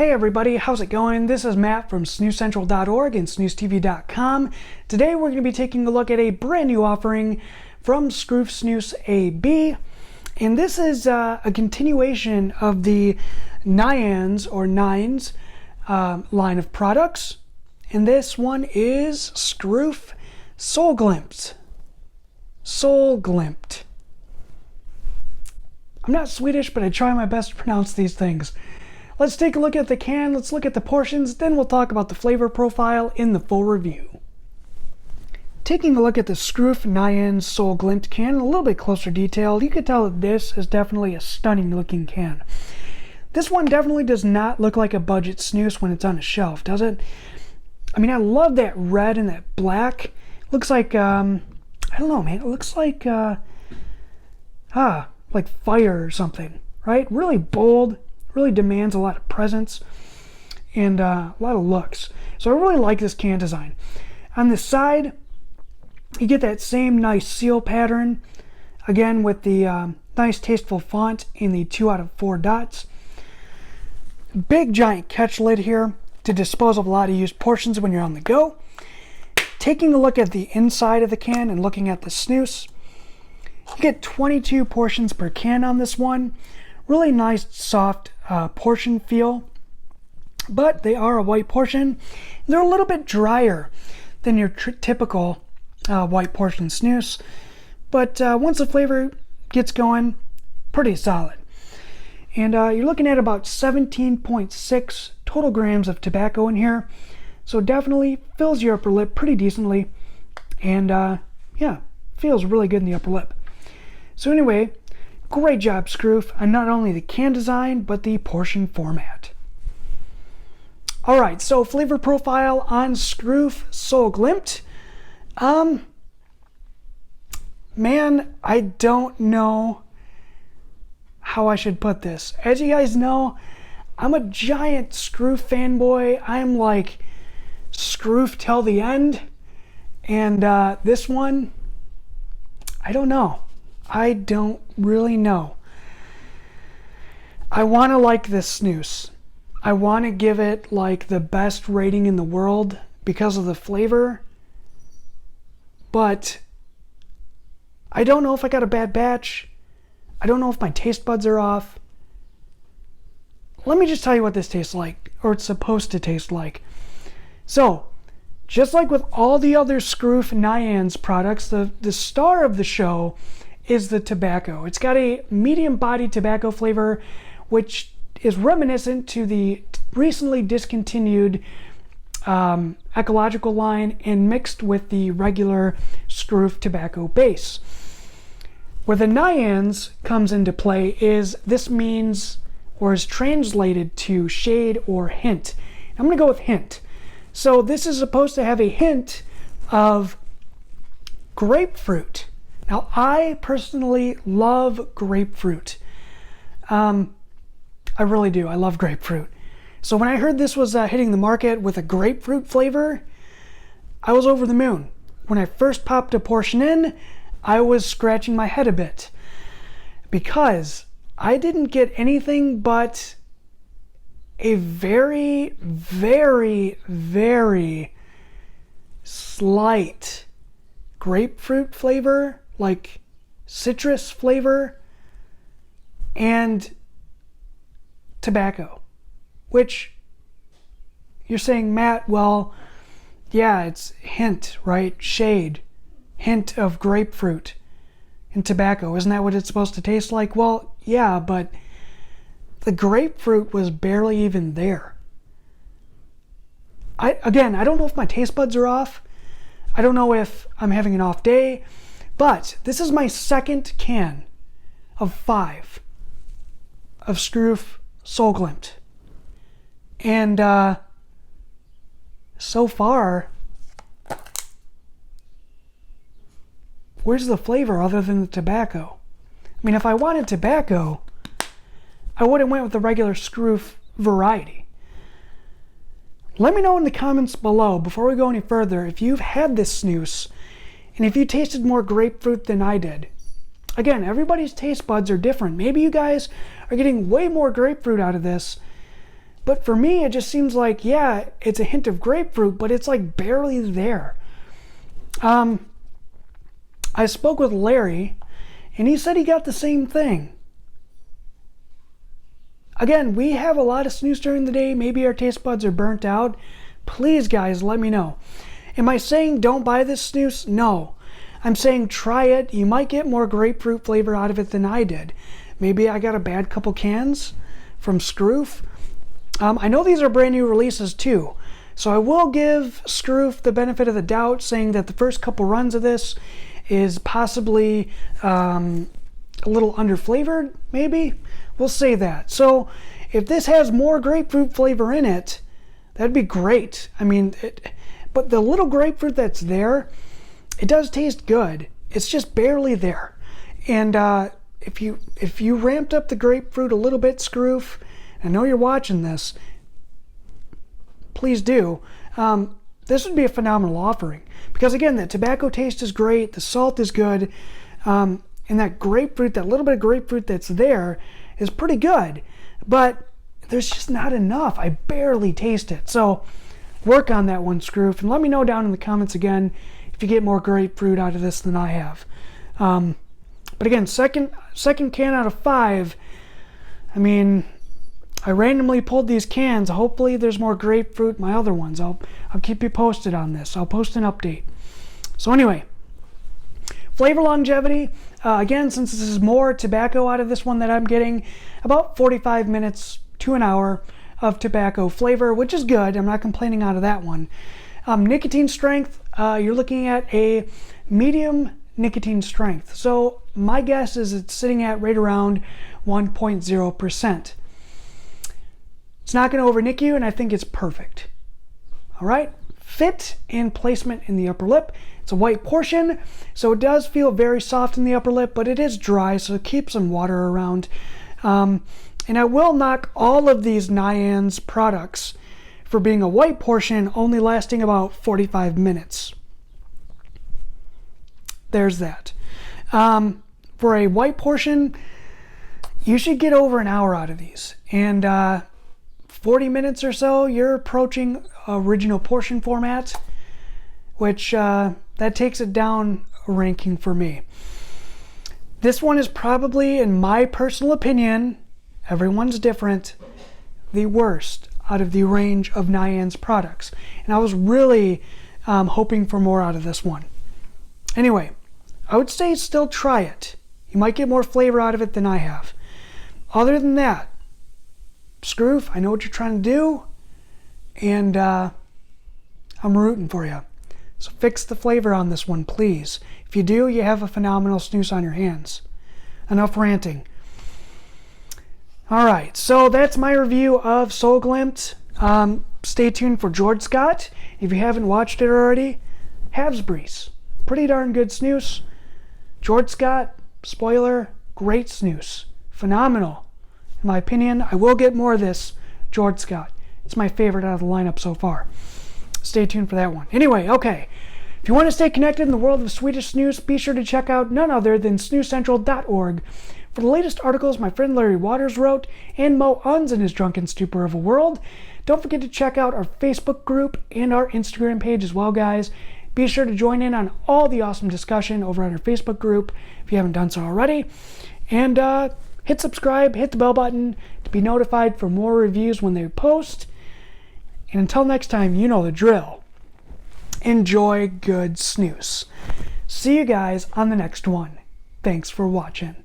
Hey everybody, how's it going? This is Matt from SnusCENTRAL.org and SnusTV.com. Today we're going to be taking a look at a brand new offering from Skruf Snus AB. And this is a continuation of the Nyans or Nines line of products. And this one is Skruf Solglimt. Solglimt. I'm not Swedish, but I try my best to pronounce these things. Let's take a look at the can, let's look at the portions, then we'll talk about the flavor profile in the full review. Taking a look at the Skruf Nyans Solglimt can in a little bit closer detail, you can tell that this is definitely a stunning looking can. This one definitely does not look like a budget snus when it's on a shelf, does it? I mean, I love that red and that black. Looks like, I don't know, man, it looks like, like fire or something, right? Really bold. Really demands a lot of presence and a lot of looks. So I really like this can design. On the side, you get that same nice seal pattern, again with the nice tasteful font in the 2 out of 4 dots. Big giant catch lid here to dispose of a lot of used portions when you're on the go. Taking a look at the inside of the can and looking at the snus, you get 22 portions per can on this one. Really nice soft portion feel, but they are a white portion. They're a little bit drier than your typical white portion snus, but once the flavor gets going, pretty solid. And you're looking at about 17.6 total grams of tobacco in here, so definitely fills your upper lip pretty decently, and yeah, feels really good in the upper lip. So anyway, great job, Skruf, on not only the can design, but the portion format. Alright, so flavor profile on Skruf Solglimt. Man, I don't know how I should put this. As you guys know, I'm a giant Skruf fanboy. I'm like Skruf till the end. And this one, I don't know. I don't really know. I want to like this snus. I want to give it like the best rating in the world because of the flavor. But I don't know if I got a bad batch. I don't know if my taste buds are off. Let me just tell you what this tastes like, or it's supposed to taste like. So, just like with all the other Skruf Nyans products, the star of the show is the tobacco. It's got a medium body tobacco flavor, which is reminiscent to the recently discontinued ecological line and mixed with the regular Skruf tobacco base. Where the Nyans comes into play is this means, or is translated to shade or hint. I'm going to go with hint. So this is supposed to have a hint of grapefruit. Now, I personally love grapefruit. I really do. I love grapefruit. So when I heard this was hitting the market with a grapefruit flavor, I was over the moon. When I first popped a portion in, I was scratching my head a bit because I didn't get anything but a very, very, very slight grapefruit flavor, like citrus flavor, and tobacco. Which you're saying, Matt, well, yeah, it's hint, right? Shade, hint of grapefruit and tobacco. Isn't that what it's supposed to taste like? Well, yeah, but the grapefruit was barely even there. I don't know if my taste buds are off. I don't know if I'm having an off day, but this is my second can of 5 of Skruf Solglimt. And so far, where's the flavor other than the tobacco? I mean, if I wanted tobacco, I would have went with the regular Skruf variety. Let me know in the comments below, before we go any further, if you've had this snus and if you tasted more grapefruit than I did. Again, everybody's taste buds are different. Maybe you guys are getting way more grapefruit out of this But for me, it just seems like, yeah, it's a hint of grapefruit, but it's like barely there. I spoke with Larry, and he said he got the same thing. Again, we have a lot of snus during the day. Maybe our taste buds are burnt out. Please, guys, let me know. Am I saying don't buy this snus? No. I'm saying try it. You might get more grapefruit flavor out of it than I did. Maybe I got a bad couple cans from Skruf. I know these are brand new releases too. So I will give Skruf the benefit of the doubt, saying that the first couple runs of this is possibly a little underflavored, maybe. We'll say that. So if this has more grapefruit flavor in it, that'd be great. I mean, but the little grapefruit that's there, it does taste good. It's just barely there. And if you ramped up the grapefruit a little bit, Skruf, I know you're watching this, please do. This would be a phenomenal offering. Because again, the tobacco taste is great, the salt is good, and that grapefruit, that little bit of grapefruit that's there is pretty good. But there's just not enough. I barely taste it. So work on that one, Skruf, and let me know down in the comments again if you get more grapefruit out of this than I have. But again, second can out of 5. I mean, I randomly pulled these cans. Hopefully there's more grapefruit in my other ones. I'll keep you posted on this. I'll post an update. So anyway, flavor longevity. Again, since this is more tobacco out of this one that I'm getting, about 45 minutes to an hour of tobacco flavor, which is good. I'm not complaining out of that one. Nicotine strength, you're looking at a medium nicotine strength. So my guess is it's sitting at right around 1.0%. It's not going to overnick you, and I think it's perfect. All right, fit and placement in the upper lip. It's a white portion, so it does feel very soft in the upper lip, but it is dry, so keep some water around. And I will knock all of these Nyans products for being a white portion, only lasting about 45 minutes. There's that. For a white portion, you should get over an hour out of these. And 40 minutes or so, you're approaching original portion format, which that takes it down a ranking for me. This one is probably, in my personal opinion, everyone's different, the worst out of the range of Nyans products. And I was really hoping for more out of this one. Anyway, I would say still try it. You might get more flavor out of it than I have. Other than that, Skruf, I know what you're trying to do, and I'm rooting for you. So fix the flavor on this one, please. If you do, you have a phenomenal snus on your hands. Enough ranting. All right, so that's my review of Solglimt. Stay tuned for George Scott. If you haven't watched it already, Havsbreeze. Pretty darn good snus. George Scott, spoiler, great snus. Phenomenal. In my opinion, I will get more of this George Scott. It's my favorite out of the lineup so far. Stay tuned for that one. Anyway, okay. If you want to stay connected in the world of Swedish snus, be sure to check out none other than SnusCENTRAL.org for the latest articles my friend Larry Waters wrote and Mo Uns in his Drunken Stupor of a World. Don't forget to check out our Facebook group and our Instagram page as well, guys. Be sure to join in on all the awesome discussion over at our Facebook group if you haven't done so already. And hit subscribe, hit the bell button to be notified for more reviews when they post. And until next time, you know the drill. Enjoy good snus. See you guys on the next one. Thanks for watching.